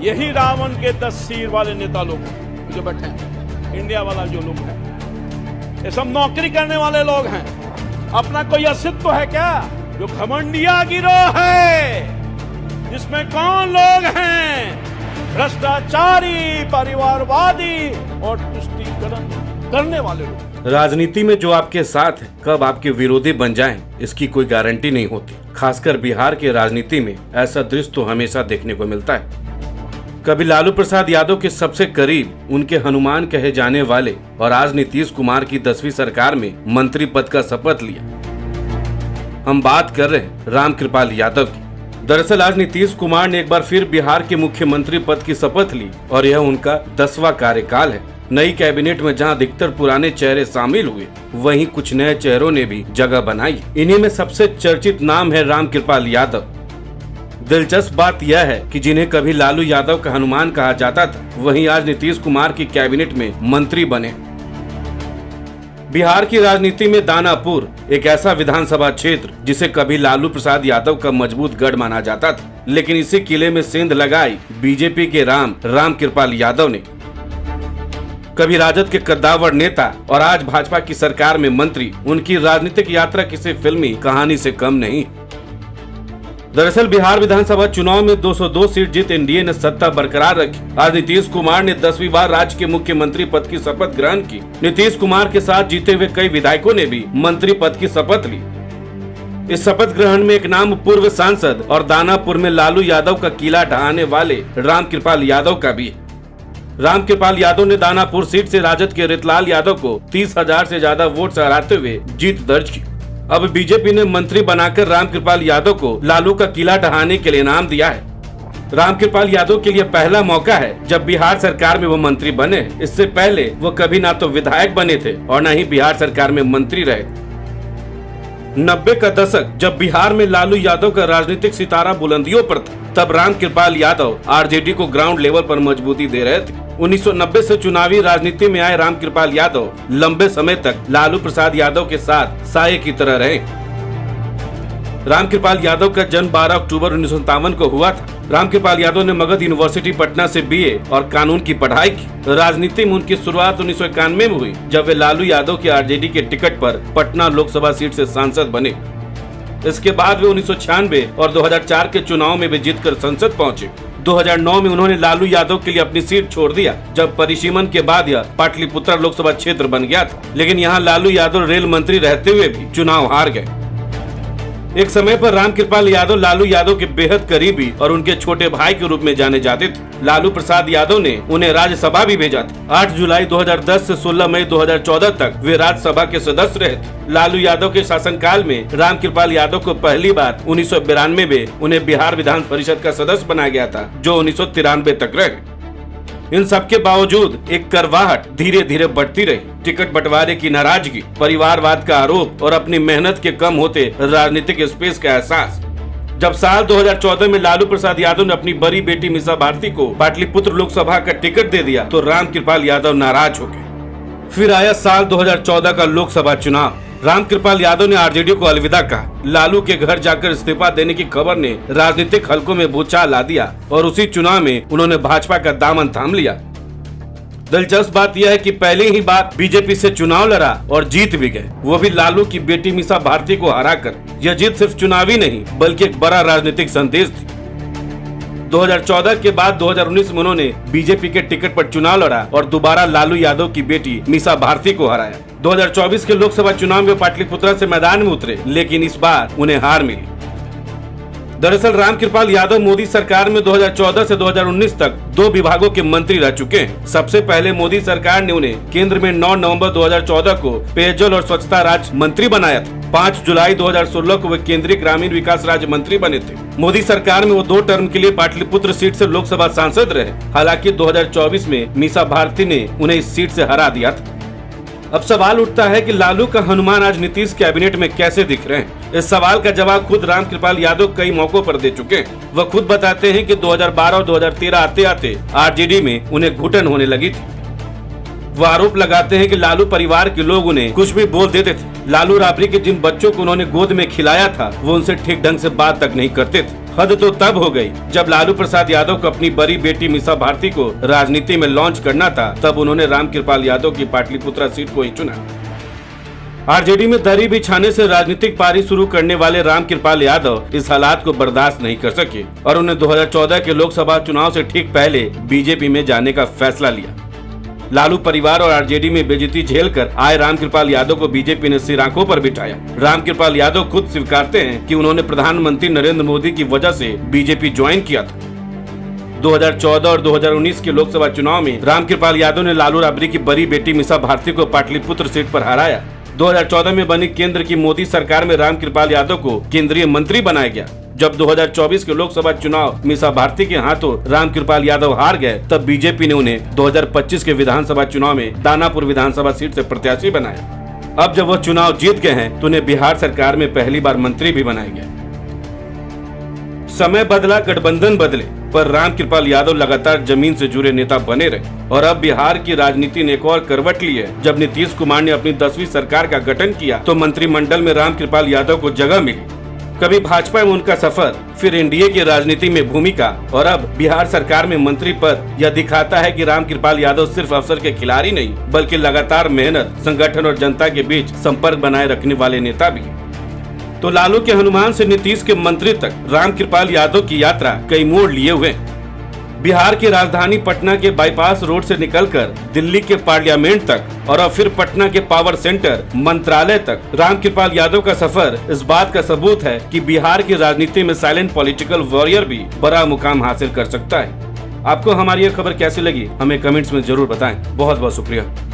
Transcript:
यही रावण के 10 सिर वाले नेता लोग जो बैठे हैं, इंडिया वाला जो लोग हैं, ये सब नौकरी करने वाले लोग हैं। अपना कोई अस्तित्व है क्या? जो घमंडिया गिरोह है, जिसमें कौन लोग हैं? भ्रष्टाचारी, परिवारवादी और तुष्टीकरण करने वाले लोग। राजनीति में जो आपके साथ है, कब आपके विरोधी बन जाएं, इसकी कोई गारंटी नहीं होती। खासकर बिहार के राजनीति में ऐसा दृश्य तो हमेशा देखने को मिलता है। कभी लालू प्रसाद यादव के सबसे करीब उनके हनुमान कहे जाने वाले और आज नीतीश कुमार की 10वीं सरकार में मंत्री पद का शपथ लिया। हम बात कर रहे हैं रामकृपाल यादव की। दरअसल आज नीतीश कुमार ने एक बार फिर बिहार के मुख्यमंत्री पद की शपथ ली और यह उनका 10वां कार्यकाल है। नई कैबिनेट में जहां अधिकतर पुराने चेहरे शामिल हुए, वहीं कुछ नए चेहरों ने भी जगह बनाई। इन्हीं में सबसे चर्चित नाम है रामकृपाल यादव। दिलचस्प बात यह है कि जिन्हें कभी लालू यादव का हनुमान कहा जाता था, वहीं आज नीतीश कुमार की कैबिनेट में मंत्री बने। बिहार की राजनीति में दानापुर एक ऐसा विधानसभा क्षेत्र जिसे कभी लालू प्रसाद यादव का मजबूत गढ़ माना जाता था, लेकिन इसी किले में सेंध लगाई बीजेपी के रामकृपाल यादव ने। कभी राजद के कद्दावर नेता और आज भाजपा की सरकार में मंत्री, उनकी राजनीतिक यात्रा किसी फिल्मी कहानी से कम नहीं। दरअसल बिहार विधानसभा चुनाव में 202 सीट जीत एनडीए ने सत्ता बरकरार रखी। आज नीतीश कुमार ने 10वीं बार राज्य के मुख्यमंत्री पद की शपथ ग्रहण की। नीतीश कुमार के साथ जीते हुए कई विधायकों ने भी मंत्री पद की शपथ ली। इस शपथ ग्रहण में एक नाम पूर्व सांसद और दानापुर में लालू यादव का किला ढहाने वाले रामकृपाल यादव का भी है। रामकृपाल यादव ने दानापुर सीट से राजद के रितलाल यादव को 30,000 से ज्यादा वोट से हराते हुए जीत दर्ज की। अब बीजेपी ने मंत्री बनाकर रामकृपाल यादव को लालू का किला ढहाने के लिए इनाम दिया है। रामकृपाल यादव के लिए पहला मौका है जब बिहार सरकार में वो मंत्री बने। इससे पहले वो कभी ना तो विधायक बने थे और न ही बिहार सरकार में मंत्री रहे। 90 का दशक जब बिहार में लालू यादव का राजनीतिक सितारा बुलंदियों पर था, तब रामकृपाल यादव आरजेडी को ग्राउंड लेवल पर मजबूती दे रहे थे। 1990 से चुनावी राजनीति में आए रामकृपाल यादव लंबे समय तक लालू प्रसाद यादव के साथ साये की तरह रहे। रामकृपाल यादव का जन्म 12 अक्टूबर 1957 को हुआ था। रामकृपाल यादव ने मगध यूनिवर्सिटी पटना से बीए और कानून की पढ़ाई की। राजनीति में उनकी शुरुआत 1991 में हुई, जब वे लालू यादव की आरजेडी के टिकट पर पटना लोकसभा सीट से सांसद बने। इसके बाद वे 1996 और 2004 के चुनाव में भी जीतकर संसद पहुंचे। 2009 में उन्होंने लालू यादव के लिए अपनी सीट छोड़ दिया, जब परिसीमन के बाद यह पाटलिपुत्र लोकसभा क्षेत्र बन गया था। लेकिन यहाँ लालू यादव रेल मंत्री रहते हुए भी चुनाव हार गए। एक समय पर रामकृपाल यादव लालू यादव के बेहद करीबी और उनके छोटे भाई के रूप में जाने जाते थे। लालू प्रसाद यादव ने उन्हें राज्यसभा भी भेजा था। 8 जुलाई 2010 से 16 मई 2014 तक वे राज्यसभा के सदस्य रहे थे। लालू यादव के शासनकाल में रामकृपाल यादव को पहली बार 1992 में उन्हें बिहार विधान परिषद का सदस्य बनाया गया था, जो 1993 तक रहे। इन सबके बावजूद एक करवाहट धीरे धीरे बढ़ती रही। टिकट बंटवारे की नाराजगी, परिवारवाद का आरोप और अपनी मेहनत के कम होते राजनीतिक स्पेस का एहसास। जब साल 2014 में लालू प्रसाद यादव ने अपनी बड़ी बेटी मीसा भारती को पाटलिपुत्र लोकसभा का टिकट दे दिया, तो रामकृपाल यादव नाराज हो गए। फिर आया साल 2014 का लोकसभा चुनाव। रामकृपाल यादव ने आरजेडी को अलविदा कहा। लालू के घर जाकर इस्तीफा देने की खबर ने राजनीतिक हलकों में भूचाल ला दिया और उसी चुनाव में उन्होंने भाजपा का दामन थाम लिया। दिलचस्प बात यह है कि पहली ही बार बीजेपी से चुनाव लड़ा और जीत भी गए, वो भी लालू की बेटी मीसा भारती को हराकर। यह जीत सिर्फ चुनावी नहीं, बल्कि एक बड़ा राजनीतिक संदेश थी। 2014 के बाद 2019 में उन्होंने बीजेपी के टिकट पर चुनाव लड़ा और दोबारा लालू यादव की बेटी मीसा भारती को हराया। 2024 के लोकसभा चुनाव में पाटलिपुत्र से मैदान में उतरे, लेकिन इस बार उन्हें हार मिली। दरअसल रामकृपाल यादव मोदी सरकार में 2014 से 2019 तक 2 विभागों के मंत्री रह चुके हैं। सबसे पहले मोदी सरकार ने उन्हें केंद्र में 9 नवंबर 2014 को पेयजल और स्वच्छता राज्य मंत्री बनाया था। 5 जुलाई 2016 को वे केंद्रीय ग्रामीण विकास राज्य मंत्री बने थे। मोदी सरकार में वो 2 टर्म के लिए पाटलिपुत्र सीट से लोकसभा सांसद रहे। हालांकि 2024 में मीसा भारती ने उन्हें इस सीट से हरा दिया था। अब सवाल उठता है कि लालू का हनुमान आज नीतीश कैबिनेट में कैसे दिख रहे हैं। इस सवाल का जवाब खुद रामकृपाल यादव कई मौकों पर दे चुके हैं। वह खुद बताते हैं कि 2012 और 2013 आते आते आरजेडी में उन्हें घुटन होने लगी थी। वो आरोप लगाते हैं कि लालू परिवार के लोग उन्हें कुछ भी बोल देते थे। लालू राबड़ी के जिन बच्चों को उन्होंने गोद में खिलाया था, वो उनसे ठीक ढंग से बात तक नहीं करते थे। हद तो तब हो गई जब लालू प्रसाद यादव को अपनी बड़ी बेटी मीसा भारती को राजनीति में लॉन्च करना था, तब उन्होंने रामकृपाल यादव की पाटलिपुत्रा सीट को ही चुना। आरजेडी में दरी बिछाने से राजनीतिक पारी शुरू करने वाले रामकृपाल यादव इस हालात को बर्दाश्त नहीं कर सके और उन्हें 2014 के लोकसभा चुनाव से ठीक पहले बीजेपी में जाने का फैसला लिया। लालू परिवार और आरजेडी में बेइज्जती झेलकर आए रामकृपाल यादव को बीजेपी ने सिर आंखों पर बिठाया। रामकृपाल यादव खुद स्वीकारते हैं कि उन्होंने प्रधानमंत्री नरेंद्र मोदी की वजह से बीजेपी ज्वाइन किया था। 2014 और 2019 के लोकसभा चुनाव में रामकृपाल यादव ने लालू राबड़ी की बड़ी बेटी मीसा भारती को पाटलिपुत्र सीट पर हराया। 2014 में बनी केंद्र की मोदी सरकार में रामकृपाल यादव को केंद्रीय मंत्री बनाया गया। जब 2024 के लोकसभा चुनाव मीसा भारती के हाथों रामकृपाल यादव हार गए, तब बीजेपी ने उन्हें 2025 के विधानसभा चुनाव में दानापुर विधानसभा सीट से प्रत्याशी बनाया। अब जब वह चुनाव जीत गए हैं, तो उन्हें बिहार सरकार में पहली बार मंत्री भी बनाया गया। समय बदला, गठबंधन बदले, पर रामकृपाल यादव लगातार जमीन से जुड़े नेता बने रहे और अब बिहार की राजनीति ने एक और करवट ली है। जब नीतीश कुमार ने अपनी 10वीं सरकार का गठन किया, तो मंत्रिमंडल में रामकृपाल यादव को जगह मिली। कभी भाजपा में उनका सफर, फिर एनडीए की राजनीति में भूमिका और अब बिहार सरकार में मंत्री पद, यह दिखाता है कि रामकृपाल यादव सिर्फ अफसर के खिलाड़ी नहीं, बल्कि लगातार मेहनत, संगठन और जनता के बीच संपर्क बनाए रखने वाले नेता भी। तो लालू के हनुमान से नीतीश के मंत्री तक रामकृपाल यादव की यात्रा कई मोड़ लिए हुए। बिहार की राजधानी पटना के बाईपास रोड से निकलकर दिल्ली के पार्लियामेंट तक और अब फिर पटना के पावर सेंटर मंत्रालय तक रामकृपाल यादव का सफर इस बात का सबूत है कि बिहार की राजनीति में साइलेंट पॉलिटिकल वॉरियर भी बड़ा मुकाम हासिल कर सकता है। आपको हमारी यह खबर कैसी लगी, हमें कमेंट्स में जरूर बताएं। बहुत बहुत शुक्रिया।